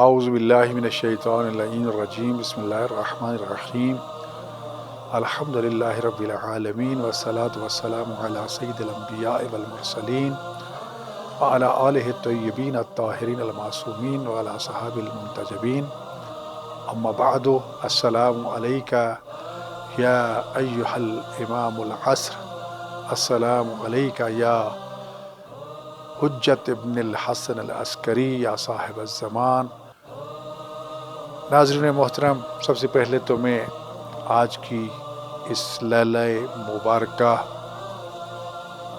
اعوذ باللہ من الشیطان اللعین الرجیم بسم اللہ الرحمن الرحیم الحمدللہ رب العالمین والصلاة والسلام علی سید الانبیاء والمرسلین وعلی آلہ الطیبین الطاہرین المعصومین وعلی صحاب المنتجبین اما بعد السلام علیکہ یا ایہا الامام العصر السلام علیکہ یا حجت ابن الحسن العسکری یا صاحب الزمان۔ ناظرین محترم، سب سے پہلے تو میں آج کی اس لیلہ مبارکہ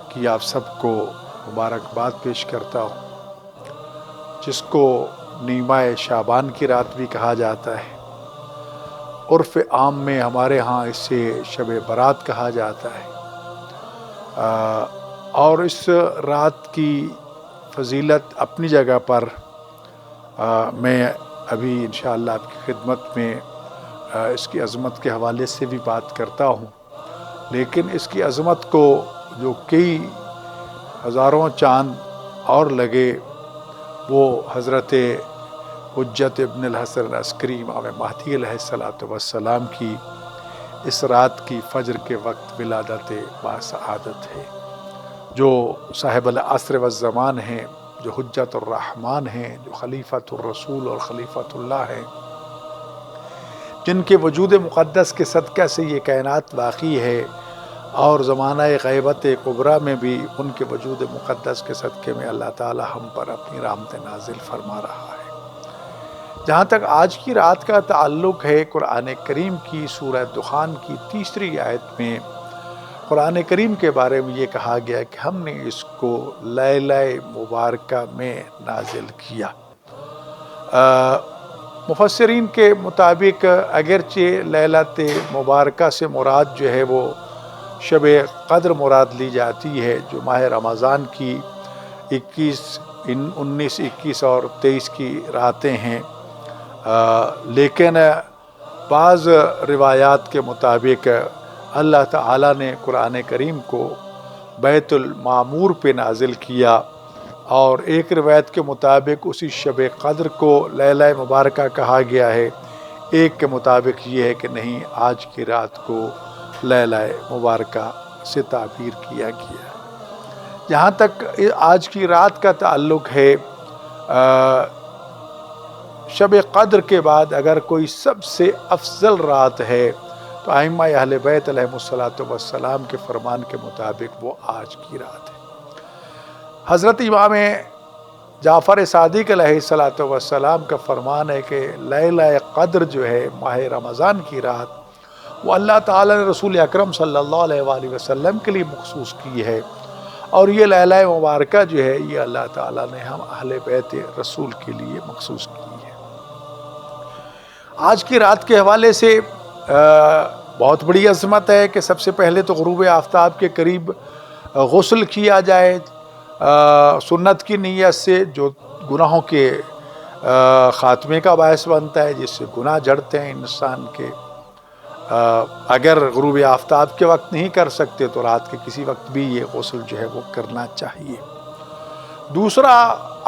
کی آپ سب کو مبارکباد پیش کرتا ہوں، جس کو نیمہ شعبان کی رات بھی کہا جاتا ہے۔ عرف عام میں ہمارے ہاں اسے شب برات کہا جاتا ہے، اور اس رات کی فضیلت اپنی جگہ پر میں ابھی انشاءاللہ آپ کی خدمت میں اس کی عظمت کے حوالے سے بھی بات کرتا ہوں، لیکن اس کی عظمت کو جو کئی ہزاروں چاند اور لگے وہ حضرت حجت ابن الحسن العسکری امام مہدی علیہ السلام کی اس رات کی فجر کے وقت ولادت باسعادت ہے، جو صاحب العصر والزمان ہیں، جو حجت الرحمن ہیں، جو خلیفۃ الرسول اور خلیفۃ اللہ ہیں، جن کے وجود مقدس کے صدقہ سے یہ کائنات واقعی ہے، اور زمانہ غیبت کبریٰ میں بھی ان کے وجود مقدس کے صدقے میں اللہ تعالی ہم پر اپنی رحمت نازل فرما رہا ہے۔ جہاں تک آج کی رات کا تعلق ہے، قرآن کریم کی سورہ دخان کی 3 آیت میں قرآن کریم کے بارے میں یہ کہا گیا کہ ہم نے اس کو لیلہ مبارکہ میں نازل کیا۔ مفسرین کے مطابق اگرچہ لیلۃ مبارکہ سے مراد جو ہے وہ شب قدر مراد لی جاتی ہے، جو ماہ رمضان کی 19، 21 اور 23 کی راتیں ہیں، لیکن بعض روایات کے مطابق اللہ تعالیٰ نے قرآن کریم کو بیت المعمور پہ نازل کیا، اور ایک روایت کے مطابق اسی شب قدر کو لیلہ مبارکہ کہا گیا ہے، ایک کے مطابق یہ ہے کہ نہیں، آج کی رات کو لیلہ مبارکہ سے تعبیر کیا گیا ہے۔ جہاں تک آج کی رات کا تعلق ہے، شب قدر کے بعد اگر کوئی سب سے افضل رات ہے تو ائمہ اہل بیت علیہ السلام کے فرمان کے مطابق وہ آج کی رات ہے۔ حضرت امام جعفر صادق علیہ السلام کا فرمان ہے کہ لیلہ قدر جو ہے ماہ رمضان کی رات، وہ اللہ تعالیٰ نے رسول اکرم صلی اللہ علیہ وآلہ وسلم کے لیے مخصوص کی ہے، اور یہ لیلہ مبارکہ جو ہے یہ اللہ تعالیٰ نے ہم اہل بیت رسول کے لیے مخصوص کی ہے۔ آج کی رات کے حوالے سے بہت بڑی عظمت ہے کہ سب سے پہلے تو غروب آفتاب کے قریب غسل کیا جائے سنت کی نیت سے، جو گناہوں کے خاتمے کا باعث بنتا ہے، جس سے گناہ جھڑتے ہیں انسان کے۔ اگر غروب آفتاب کے وقت نہیں کر سکتے تو رات کے کسی وقت بھی یہ غسل جو ہے وہ کرنا چاہیے۔ دوسرا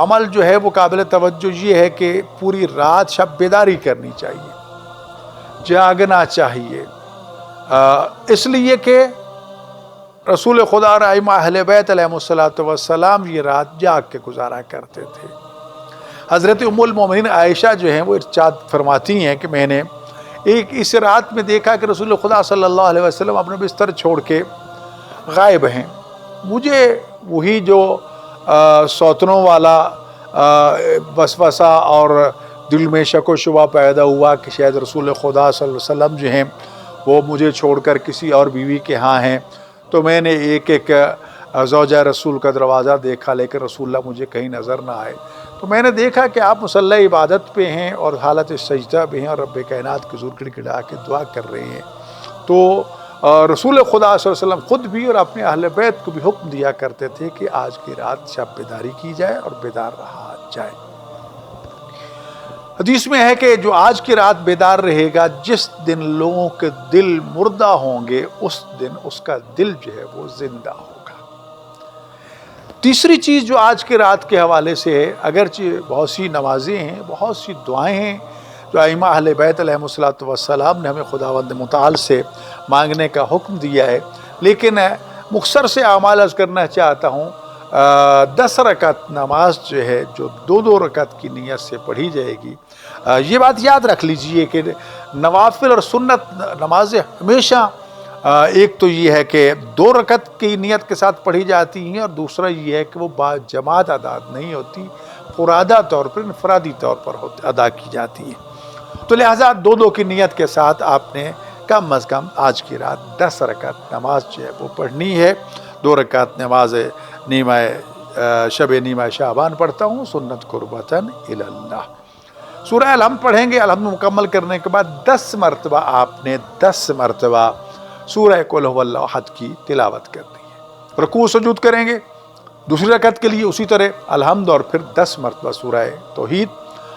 عمل جو ہے وہ قابل توجہ یہ ہے کہ پوری رات شب بیداری کرنی چاہیے، جاگنا چاہیے، اس لیے کہ رسول خدا اور ائمہ اہل بیت علیہ السلام یہ رات جاگ کے گزارا کرتے تھے۔ حضرت ام المومنین عائشہ جو ہیں وہ ارشاد فرماتی ہیں کہ میں نے اس رات میں دیکھا کہ رسول خدا صلی اللہ علیہ وسلم اپنے بستر چھوڑ کے غائب ہیں، مجھے وہی جو سوتنوں والا وسوسہ اور دل میں شک و شبہ پیدا ہوا کہ شاید رسول خدا صلی اللہ علیہ وسلم جو ہیں وہ مجھے چھوڑ کر کسی اور بیوی کے ہاں ہیں، تو میں نے ایک زوجہ رسول کا دروازہ دیکھا، لیکن رسول اللہ مجھے کہیں نظر نہ آئے، تو میں نے دیکھا کہ آپ مصلی عبادت پہ ہیں اور حالت سجدہ بھی ہیں، اور رب کائنات کے حضور گڑگڑا کے دعا کر رہے ہیں۔ تو رسول خدا صلی اللہ علیہ وسلم خود بھی اور اپنے اہل بیت کو بھی حکم دیا کرتے تھے کہ آج کی رات شب بیداری کی جائے اور بیدار رہا جائے۔ حدیث میں ہے کہ جو آج کی رات بیدار رہے گا، جس دن لوگوں کے دل مردہ ہوں گے اس دن اس کا دل جو ہے وہ زندہ ہوگا۔ تیسری چیز جو آج کی رات کے حوالے سے ہے، اگرچہ بہت سی نمازیں ہیں، بہت سی دعائیں ہیں جو ائمہ اہل بیت علیہم الصلوۃ والسلام نے ہمیں خداوند متعال سے مانگنے کا حکم دیا ہے، لیکن مختصر سے اعمال عرض کرنا چاہتا ہوں۔ 10 رکعت نماز جو ہے، جو 2 رکعت کی نیت سے پڑھی جائے گی، یہ بات یاد رکھ لیجئے کہ نوافل اور سنت نمازیں ہمیشہ ایک تو یہ ہے کہ 2 رکعت کی نیت کے ساتھ پڑھی جاتی ہیں، اور دوسرا یہ ہے کہ وہ با جماعت ادا نہیں ہوتی، فرادہ طور پر، انفرادی طور پر ادا کی جاتی ہے۔ تو لہٰذا 2 کی نیت کے ساتھ آپ نے کم از کم آج کی رات 10 رکعت نماز جو ہے وہ پڑھنی ہے۔ 2 رکعت نماز نیمہ شب نیمہ شعبان پڑھتا ہوں، سنت قربتاً الی اللہ۔ سورہ الحمد پڑھیں گے، الحمد مکمل کرنے کے بعد 10 مرتبہ آپ نے 10 مرتبہ سورہ قل هو اللہ احد کی تلاوت کرنی ہے۔ رکوع سجود کریں گے دوسری رکعت کے لیے اسی طرح الحمد، اور پھر 10 مرتبہ سورہ توحید،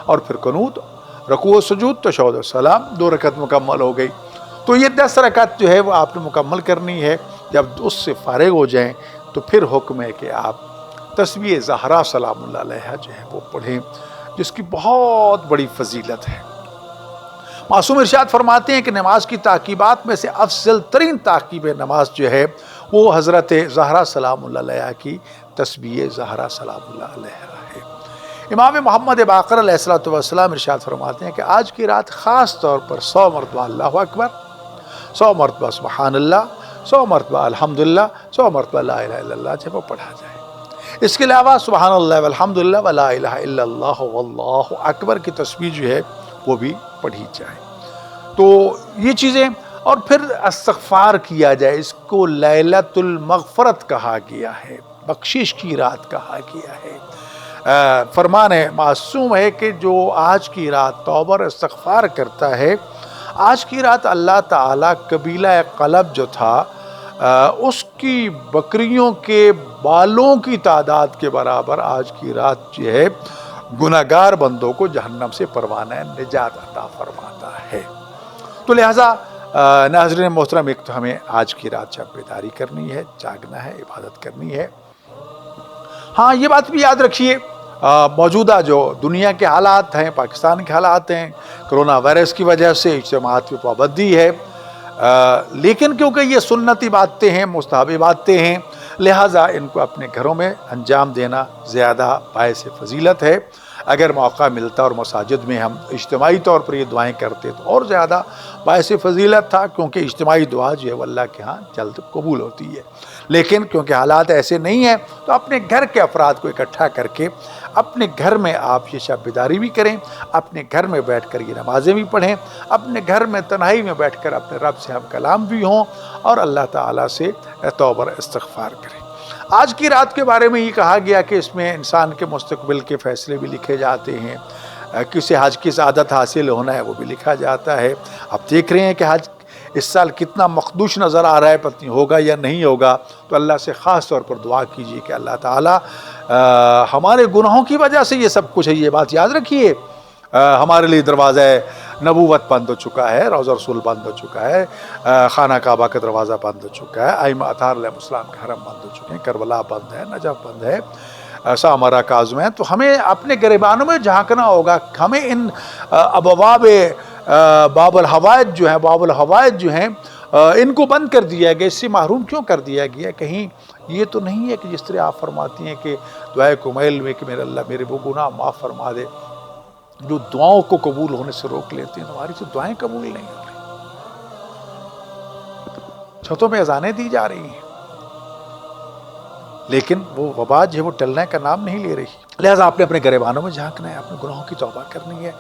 اور پھر قنوت، رکوع سجود، تشہد و سلام، 2 رکعت مکمل ہو گئی۔ تو یہ 10 رکعت جو ہے وہ آپ نے مکمل کرنی ہے۔ جب اس سے فارغ ہو جائیں تو پھر حکم ہے کہ آپ تسبیح زہرا سلام اللہ علیہا جو ہے وہ پڑھیں، جس کی بہت بڑی فضیلت ہے۔ معصوم ارشاد فرماتے ہیں کہ نماز کی تعقیبات میں سے افضل ترین تعقیب نماز جو ہے وہ حضرت زہرا سلام اللہ علیہا کی تسبیح زہرا سلام اللہ علیہا ہے۔ امام محمد باقر علیہ الصلوۃ والسلام ارشاد فرماتے ہیں کہ آج کی رات خاص طور پر 100 مرتبہ اللہ اکبر، 100 مرتبہ سبحان اللہ، 100 مرتبہ الحمدللہ، 100 مرتبہ لا الہ الا اللہ جب وہ پڑھا جائے۔ اس کے علاوہ سبحان اللہ والحمدللہ ولا الہ الا اللہ واللہ اکبر کی تسبیح جو ہے وہ بھی پڑھی جائے۔ تو یہ چیزیں، اور پھر استغفار کیا جائے، اس کو لیلۃ المغفرت کہا گیا ہے، بخشش کی رات کہا گیا ہے۔ فرمان ہے، معصوم ہے کہ جو آج کی رات توبہ اور استغفار کرتا ہے، آج کی رات اللہ تعالیٰ قبیلہ قلب جو تھا اس کی بکریوں کے بالوں کی تعداد کے برابر آج کی رات جو ہے گناہگار بندوں کو جہنم سے پروانہ نجات عطا فرماتا ہے۔ تو لہٰذا ناظرین محترم، ایک تو ہمیں آج کی رات جب بیداری کرنی ہے، جاگنا ہے، عبادت کرنی ہے۔ ہاں یہ بات بھی یاد رکھیے، موجودہ جو دنیا کے حالات ہیں، پاکستان کے حالات ہیں، کرونا وائرس کی وجہ سے اجتماعات پہ پابندی ہے، لیکن کیونکہ یہ سنتی باتیں ہیں، مستحب باتیں ہیں، لہٰذا ان کو اپنے گھروں میں انجام دینا زیادہ باعث فضیلت ہے۔ اگر موقع ملتا اور مساجد میں ہم اجتماعی طور پر یہ دعائیں کرتے تو اور زیادہ باعث فضیلت تھا، کیونکہ اجتماعی دعا جو ہے وہ اللہ کے ہاں جلد قبول ہوتی ہے۔ لیکن کیونکہ حالات ایسے نہیں ہیں تو اپنے گھر کے افراد کو اکٹھا کر کے اپنے گھر میں آپ یہ شب بیداری بھی کریں، اپنے گھر میں بیٹھ کر یہ نمازیں بھی پڑھیں، اپنے گھر میں تنہائی میں بیٹھ کر اپنے رب سے ہم کلام بھی ہوں، اور اللہ تعالیٰ سے توبہ اور استغفار کریں۔ آج کی رات کے بارے میں یہ کہا گیا کہ اس میں انسان کے مستقبل کے فیصلے بھی لکھے جاتے ہیں، کسی حج کی سعادت حاصل ہونا ہے وہ بھی لکھا جاتا ہے۔ اب دیکھ رہے ہیں کہ حج اس سال کتنا مخدوش نظر آ رہا ہے، پتہ نہیں ہوگا یا نہیں ہوگا، تو اللہ سے خاص طور پر دعا کیجیے کہ اللہ تعالیٰ ہمارے گناہوں کی وجہ سے یہ سب کچھ ہے، یہ بات یاد رکھیے۔ ہمارے لیے دروازہ نبوت بند ہو چکا ہے، روضہ رسول بند ہو چکا ہے، خانہ کعبہ کا دروازہ بند ہو چکا ہے، ائمہ اطہار علیہ السلام کے حرم بند ہو چکے ہیں، کربلا بند ہے، نجف بند ہے، سامرا کاظم ہے۔ تو ہمیں اپنے گریبانوں میں جھانکنا ہوگا، ہمیں ان ابواب باب الحوائج جو ہیں، باب الحوائج جو ہیں، ان کو بند کر دیا گیا، اس سے محروم کیوں کر دیا گیا؟ کہیں یہ تو نہیں ہے کہ جس طرح آپ فرماتی ہیں کہ دعائے کمیل میں کہ میرے اللہ میرے وہ گناہ معاف فرما دے، جو دعاؤں کو قبول ہونے سے روک لیتے ہیں، ہماری تو دعائیں قبول نہیں ہو رہی، چھتوں پہ اذانیں دی جا رہی ہیں، لیکن وہ وبا جو ہے وہ ٹلنے کا نام نہیں لے رہی۔ لہٰذا آپ نے اپنے گریبانوں میں جھانکنا ہے، اپنے گناہوں کی توبہ کرنی ہے،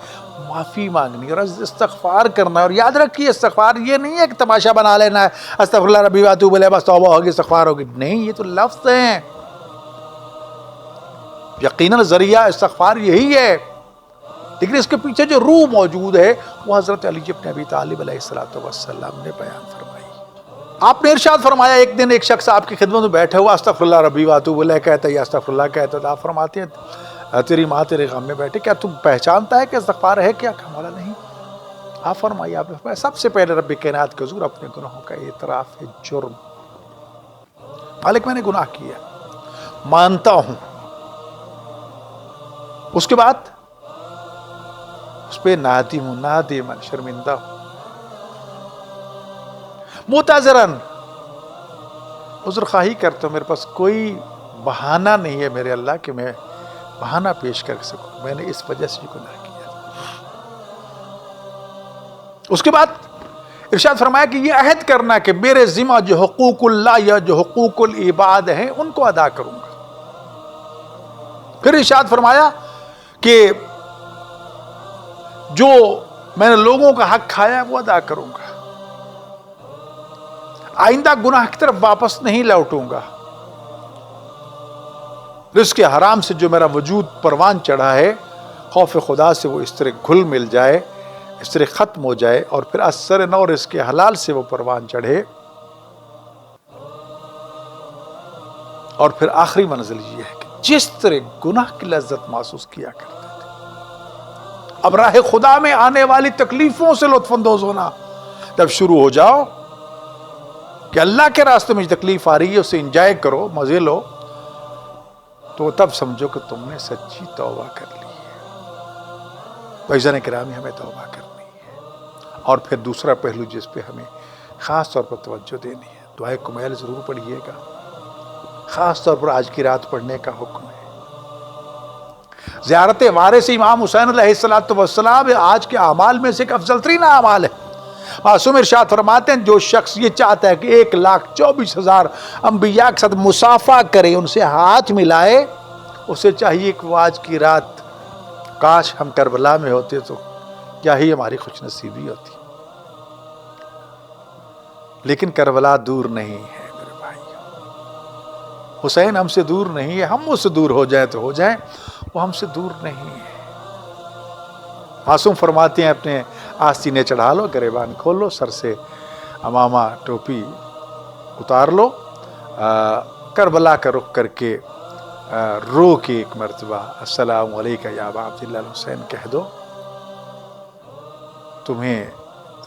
معافی مانگنی ہے اور استغفار کرنا ہے۔ اور یاد رکھیے استغفار یہ نہیں ہے کہ تماشا بنا لینا ہے، استغفر اللہ ربی واتوب الیہ بس توبہ ہوگی استغفار ہوگی، نہیں، یہ تو لفظ ہیں، یقیناً ذریعہ استغفار یہی ہے، لیکن اس کے پیچھے جو روح موجود ہے وہ حضرت علی ابن ابی طالب علیہ السلام نے بیان فرمائی۔ آپ نے ارشاد فرمایا، ایک دن ایک شخص آپ کی خدمت میں بیٹھے ہوا استغفر اللہ ربی واتوب الیہ کہتا ہے یا استغفر اللہ کہتا ہے، آپ فرماتے ہیں تیری ماں تیرے غم میں بیٹھے، کیا تم پہچانتا ہے کہ استغفار ہے کیا؟ کہ مولا نہیں۔ آپ فرمائیے، آپ نے فرمایا سب سے پہلے رب کائنات کے حضور اپنے گناہوں کا اعتراف ہے، جرم، مالک میں نے گناہ کیا، مانتا ہوں. اس کے بعد اس پہ نادم ہوں، نادماً شرمندہ ہوں. معتذراً عذر خواہی کرتا ہوں، میرے پاس کوئی بہانہ نہیں ہے میرے اللہ کہ میں بہانہ پیش کر سکوں، میں نے اس وجہ سے یہ گناہ کیا. اس کے بعد ارشاد فرمایا کہ یہ عہد کرنا کہ میرے ذمہ جو حقوق اللہ یا جو حقوق العباد ہیں ان کو ادا کروں گا. پھر ارشاد فرمایا کہ جو میں نے لوگوں کا حق کھایا وہ ادا کروں گا، آئندہ گناہ کی طرف واپس نہیں لوٹوں گا. رزق حرام سے جو میرا وجود پروان چڑھا ہے، خوف خدا سے وہ اس طرح گھل مل جائے، اس طرح ختم ہو جائے، اور پھر اثر نو رزق حلال سے وہ پروان چڑھے. اور پھر آخری منزل یہ ہے کہ جس طرح گناہ کی لذت محسوس کیا کرتے تھے، اب راہ خدا میں آنے والی تکلیفوں سے لطف اندوز ہونا جب شروع ہو جاؤ کہ اللہ کے راستے میں تکلیف آ رہی ہے اسے انجوائے کرو، مزے لو، تو تب سمجھو کہ تم نے سچی توبہ کر لی ہے. بھائیان کرام، ہمیں توبہ کرنی ہے. اور پھر دوسرا پہلو جس پہ ہمیں خاص طور پر توجہ دینی ہے، دعائے کمیل ضرور پڑھیے گا. خاص طور پر آج کی رات پڑھنے کا حکم ہے. زیارت وارث امام حسین علیہ السلام آج کے اعمال میں سے ایک افضل ترین اعمال ہے. معصوم ارشاد فرماتے ہیں جو شخص یہ چاہتا ہے کہ 1,24,000 انبیاء کے ساتھ مصافحہ کرے، ان سے ہاتھ ملائے، اسے چاہیے کہ وہ آج کی رات کاش ہم کربلا میں ہوتے تو کیا ہی ہماری خوش نصیبی ہوتی. لیکن کربلا دور نہیں ہے میرے بھائی، حسین ہم سے دور نہیں ہے. ہم اس سے دور ہو جائیں تو ہو جائیں، وہ ہم سے دور نہیں ہے. معصوم فرماتے ہیں اپنے آستینے چڑھا لو، گریبان کھول لو، سر سے امامہ ٹوپی اتار لو، کربلا کا رخ کر کے رو کے ایک مرتبہ السلام علیکہ یا ابا عبداللہ الحسین کہہ دو، تمہیں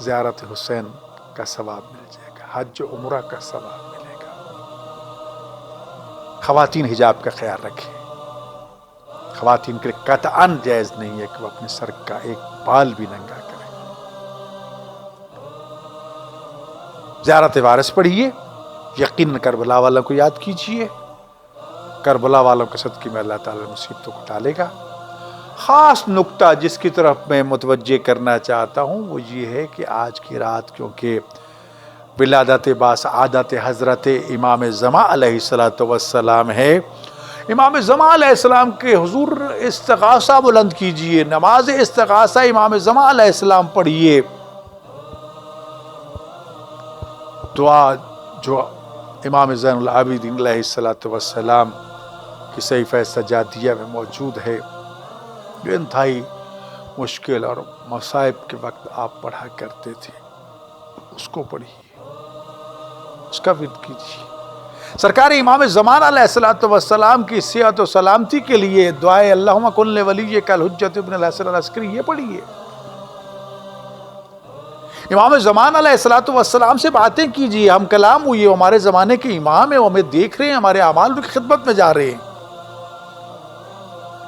زیارت حسین کا ثواب مل جائے گا، حج و عمرہ کا ثواب ملے گا. خواتین حجاب کا خیال رکھیں. خواتین کے لیے قطعاً جائز نہیں ہے کہ وہ اپنے سر کا ایک بال بھی ننگا کریں. زیارت وارث پڑھیے، یقین کربلا والوں کو یاد کیجیے، کربلا والوں کے صدقے میں اللہ تعالیٰ مصیبتوں کو ٹالے گا. خاص نقطہ جس کی طرف میں متوجہ کرنا چاہتا ہوں وہ یہ ہے کہ آج کی رات کیونکہ ولادت باسعادت حضرت امام زمان علیہ السلام ہے، امام زمان علیہ السلام کے حضور استغاثہ بلند کیجئے، نماز استغاثہ امام زمان علیہ السلام پڑھیے. دعا جو امام زین العابدین علیہ السلام کی صحیفہ سجادیہ میں موجود ہے، جو انتہائی مشکل اور مصائب کے وقت آپ پڑھا کرتے تھے، اس کو پڑھیے، اس کا ورد کیجیے. سرکار امام زمان علیہ السلام کی صحت و سلامتی کے لیے دعائے اللہم کن لولیک الحجۃ ابن الحسن العسکری یہ پڑھیے. امام زمان علیہ السلام سے باتیں کیجیے، ہم کلام ہوئے، ہمارے زمانے کے امام ہیں، وہ ہمیں دیکھ رہے ہیں، ہمارے اعمال کی خدمت میں جا رہے ہیں.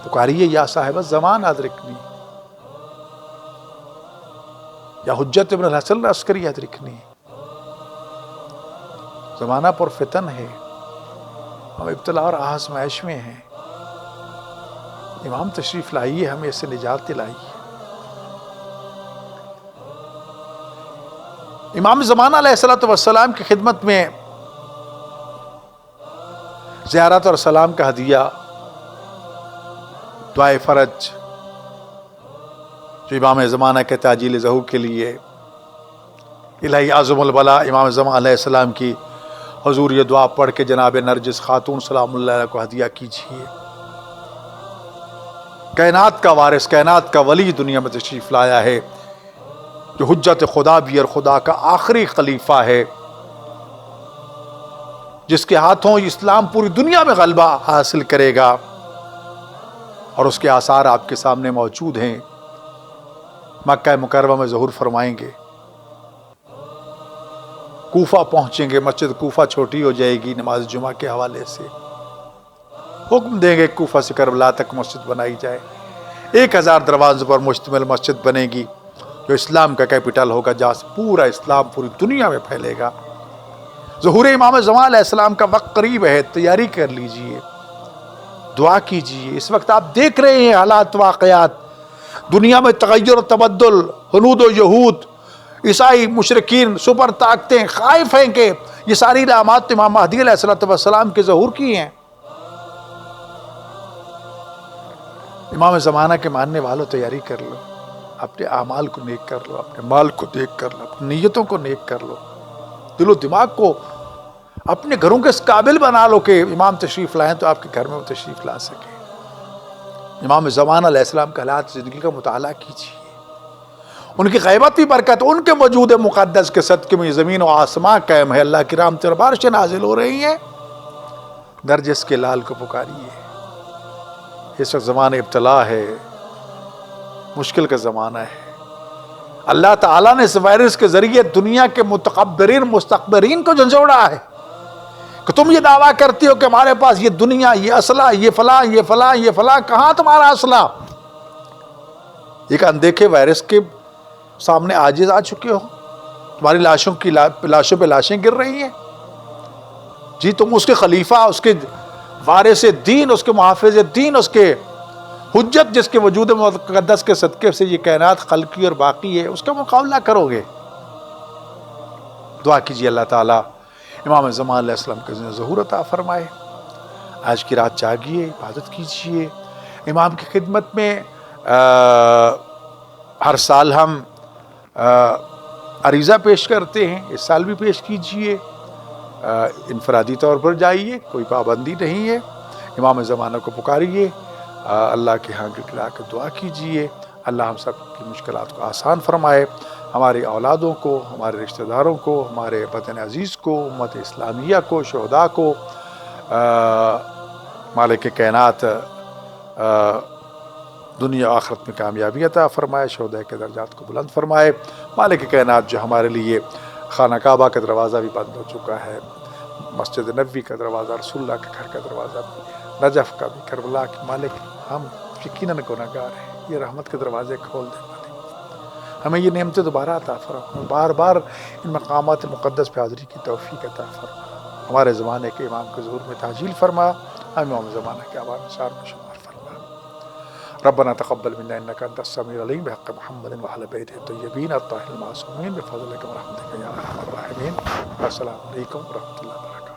پکاریے یا صاحب الزمان ادرکنی، یا حجت ابن الحسن العسکری ادرکنی. زمانہ پر فتن ہے، ہم ابتلا اور آزمائش میں ہیں. امام تشریف لائیے، ہمیں اس سے نجات دلائیے. امام زمانہ علیہ السلام کی خدمت میں زیارت اور سلام کا ہدیہ دعائے فرج جو امام زمانہ کے تعجیل ظہور کے لیے الہی اعظم البلا امام زمانہ علیہ السلام کی حضور یہ دعا پڑھ کے جناب نرجس خاتون سلام اللہ علیہ کو ہدیہ کیجیے. کائنات کا وارث، کائنات کا ولی دنیا میں تشریف لایا ہے، جو حجت خدا بھی اور خدا کا آخری خلیفہ ہے، جس کے ہاتھوں اسلام پوری دنیا میں غلبہ حاصل کرے گا، اور اس کے آثار آپ کے سامنے موجود ہیں. مکہ مکرمہ میں ظہور فرمائیں گے، کوفہ پہنچیں گے، مسجد کوفہ چھوٹی ہو جائے گی نماز جمعہ کے حوالے سے. حکم دیں گے کوفہ سے کربلا تک مسجد بنائی جائے. 1000 دروازوں پر مشتمل مسجد بنے گی جو اسلام کا کیپٹل ہوگا، جہاں سے پورا اسلام پوری دنیا میں پھیلے گا. ظہور امام زمان علیہ السلام کا وقت قریب ہے، تیاری کر لیجئے، دعا کیجئے. اس وقت آپ دیکھ رہے ہیں حالات واقعات، دنیا میں تغیر و تبدل، ہنود و یہود، عیسائی، مشرکین، سپر طاقتیں خائف ہیں کہ یہ ساری علامات امام مہدی علیہ السلام کے ظہور کی ہیں. امام زمانہ کے ماننے والوں تیاری کر لو، اپنے اعمال کو نیک کر لو، اپنے مال کو نیک کر لو، اپنی نیتوں کو نیک کر لو، دل و دماغ کو اپنے گھروں کے اس قابل بنا لو کہ امام تشریف لائیں تو آپ کے گھر میں وہ تشریف لا سکیں. امام زمانہ علیہ السلام کے حالات زندگی کا مطالعہ کیجیے، ان کی غیبت بھی برکت، ان کے وجود مقدس کے صدقے میں زمین و آسمان قائم ہے. اللہ کی رحمت اور بارشیں نازل ہو رہی ہیں. درجس کے لال کو پکاریے. اس وقت زمانہ ابتلا ہے، مشکل کا زمانہ ہے. اللہ تعالیٰ نے اس وائرس کے ذریعے دنیا کے متکبرین مستکبرین کو جھنجھوڑا ہے کہ تم یہ دعویٰ کرتی ہو کہ ہمارے پاس یہ دنیا، یہ اسلحہ، یہ فلاں، یہ فلاں، یہ فلاں. کہاں تمہارا اسلحہ؟ ایک اندیکھے وائرس کے سامنے عاجز آ چکے ہو. تمہاری لاشوں پہ لاشیں گر رہی ہیں. جی تم اس کے خلیفہ، اس کے وارث دین، اس کے محافظ دین، اس کے حجت جس کے وجود مقدس کے صدقے سے یہ کائنات خلقی اور باقی ہے، اس کا مقابلہ کرو گے. دعا کیجیے اللہ تعالیٰ امام زمان علیہ السلام کے ظہور عطا فرمائے. آج کی رات جاگیے، عبادت کیجیے. امام کی خدمت میں ہر سال ہم عریضہ پیش کرتے ہیں، اس سال بھی پیش کیجیے. انفرادی طور پر جائیے، کوئی پابندی نہیں ہے. امام زمانہ کو پکاریے، اللہ کے ہاں گڑگڑا کے دعا کیجیے. اللہ ہم سب کی مشکلات کو آسان فرمائے. ہماری اولادوں کو، ہمارے رشتہ داروں کو، ہمارے وطن عزیز کو، امت اسلامیہ کو، شہداء کو مالک کائنات دنیا و آخرت میں کامیابی عطا فرمائے. شہداء کے درجات کو بلند فرمائے. مالک کائنات جو ہمارے لیے خانہ کعبہ کا دروازہ بھی بند ہو چکا ہے، مسجد نبوی کا دروازہ، رسول اللہ کے گھر کا دروازہ بھی، نجف کا بھی، کربلا کے مالک ہم یقیناً گنہگار ہیں. یہ رحمت کے دروازے کھول دے مالک. ہمیں یہ نعمتیں دوبارہ عطا فرما. بار بار ان مقامات مقدس پہ حاضری کی توفیق عطا فرما. ہمارے زمانے کے امام کے ظہور میں تعجیل فرما. ہم امام زمانہ کے آباد نثار میں شمار فرما. ربنا تقبل منا انك انت السميع العليم بحق محمد وعلى بيته الطيبين الطاهرين المعصومين بفضلك ورحمتك يا ارحم الراحمين. السلام علیکم ورحمۃ اللہ وبرکاتہ.